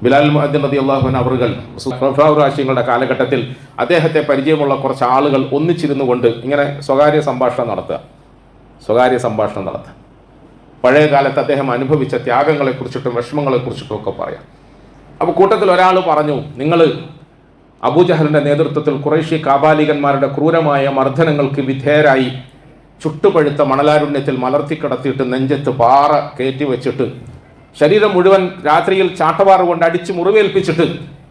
ബിലാൽ മുഅദ്ദിൻ റളിയല്ലാഹു അൻഹു അവറുകൾ ഖുലഫാഉർ-റാഷിദീങ്ങളുടെ കാലഘട്ടത്തിൽ അദ്ദേഹത്തെ പരിചയമുള്ള കുറച്ച് ആളുകൾ ഒന്നിച്ചിരുന്നു കൊണ്ട് ഇങ്ങനെ സ്വകാര്യ സംഭാഷണം നടത്തുക. പഴയ കാലത്ത് അദ്ദേഹം അനുഭവിച്ച ത്യാഗങ്ങളെക്കുറിച്ചിട്ടും വിഷമങ്ങളെക്കുറിച്ചിട്ടും ഒക്കെ പറയാം. അപ്പോൾ കൂട്ടത്തിൽ ഒരാൾ പറഞ്ഞു, നിങ്ങൾ അബൂജഹലിൻ്റെ നേതൃത്വത്തിൽ ഖുറൈശി കാബാലികന്മാരുടെ ക്രൂരമായ മർദ്ദനങ്ങൾക്ക് വിധേയരായി ചുട്ടുപഴുത്ത മണലാരുണ്യത്തിൽ മലർത്തിക്കിടത്തിയിട്ട് നെഞ്ചത്ത് പാറ കയറ്റി വെച്ചിട്ട് ശരീരം മുഴുവൻ രാത്രിയിൽ ചാട്ടവാറ് കൊണ്ട് അടിച്ച് മുറിവേൽപ്പിച്ചിട്ട്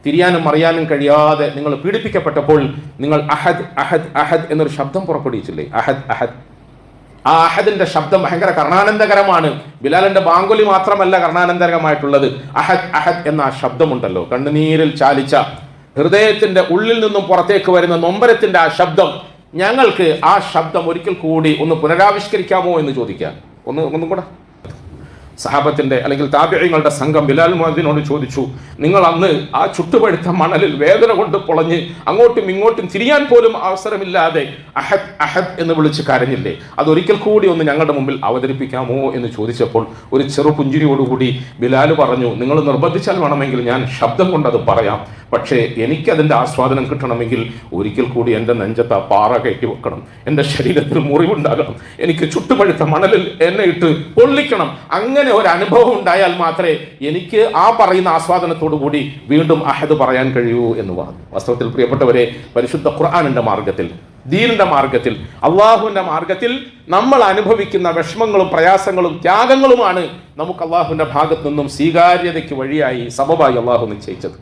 തിരിയാനും മറിയാനും കഴിയാതെ നിങ്ങൾ പീഡിപ്പിക്കപ്പെട്ടപ്പോൾ നിങ്ങൾ അഹദ് അഹദ് അഹദ് എന്നൊരു ശബ്ദം പുറപ്പെടുവിച്ചില്ലേ? അഹദ് അഹദ്. ആ അഹദിന്റെ ശബ്ദം ഭയങ്കര കർണാനന്ദകരമാണ്. ബിലാലിന്റെ ബാങ്കുലി മാത്രമല്ല കർണാനന്ദകരമായിട്ടുള്ളത്. അഹദ് അഹദ് എന്ന ആ ശബ്ദമുണ്ടല്ലോ, കണ്ണുനീരിൽ ചാലിച്ച ഹൃദയത്തിന്റെ ഉള്ളിൽ നിന്നും പുറത്തേക്ക് വരുന്ന നൊമ്പരത്തിന്റെ ആ ശബ്ദം, ഞങ്ങൾക്ക് ആ ശബ്ദം ഒരിക്കൽ കൂടി ഒന്ന് പുനരാവിഷ്കരിക്കാമോ എന്ന് ചോദിക്കാം. ഒന്നും കൂടെ. സഹാബത്തിന്റെ അല്ലെങ്കിൽ താബിഈങ്ങളുടെ സംഘം ബിലാൽ മുഅദ്ദിനോട് ചോദിച്ചു, നിങ്ങൾ അന്ന് ആ ചുട്ടുപഴുത്ത മണലിൽ വേദന കൊണ്ട് പൊളഞ്ഞ് അങ്ങോട്ടും ഇങ്ങോട്ടും തിരിയാൻ പോലും അവസരമില്ലാതെ അഹദ് അഹദ് എന്ന് വിളിച്ച് കരഞ്ഞില്ലേ? അതൊരിക്കൽ കൂടി ഒന്ന് ഞങ്ങളുടെ മുമ്പിൽ അവതരിപ്പിക്കാമോ എന്ന് ചോദിച്ചപ്പോൾ ഒരു ചെറു പുഞ്ചിരിയോടുകൂടി ബിലാൽ പറഞ്ഞു, നിങ്ങൾ നിർബന്ധിച്ചാൽ വേണമെങ്കിൽ ഞാൻ ശബ്ദം കൊണ്ടത് പറയാം, പക്ഷേ എനിക്കതിൻ്റെ ആസ്വാദനം കിട്ടണമെങ്കിൽ ഒരിക്കൽ കൂടി എൻ്റെ നെഞ്ചത്ത് ആ പാറ കയറ്റി വെക്കണം, എൻ്റെ ശരീരത്തിൽ മുറിവുണ്ടാകണം, എനിക്ക് ചുട്ടുപഴുത്ത മണലിൽ എന്നെ ഇട്ട് പൊള്ളിക്കണം. അങ്ങനെ ഒരു അനുഭവം ഉണ്ടായാൽ മാത്രമേ എനിക്ക് ആ പറയുന്ന ആസ്വാദനത്തോടു കൂടി വീണ്ടും അഹദ് പറയാൻ കഴിയൂ എന്ന് പറഞ്ഞു. വാസ്തവത്തിൽ പ്രിയപ്പെട്ടവരെ, പരിശുദ്ധ ഖുർആനിന്റെ മാർഗത്തിൽ, ദീനിന്റെ മാർഗത്തിൽ, അള്ളാഹുവിന്റെ മാർഗത്തിൽ നമ്മൾ അനുഭവിക്കുന്ന വിഷമങ്ങളും പ്രയാസങ്ങളും ത്യാഗങ്ങളുമാണ് നമുക്ക് അള്ളാഹുവിന്റെ ഭാഗത്തു നിന്നും സ്വീകാര്യതയ്ക്ക് വഴിയായി സബബായി അള്ളാഹു നിശ്ചയിച്ചത്.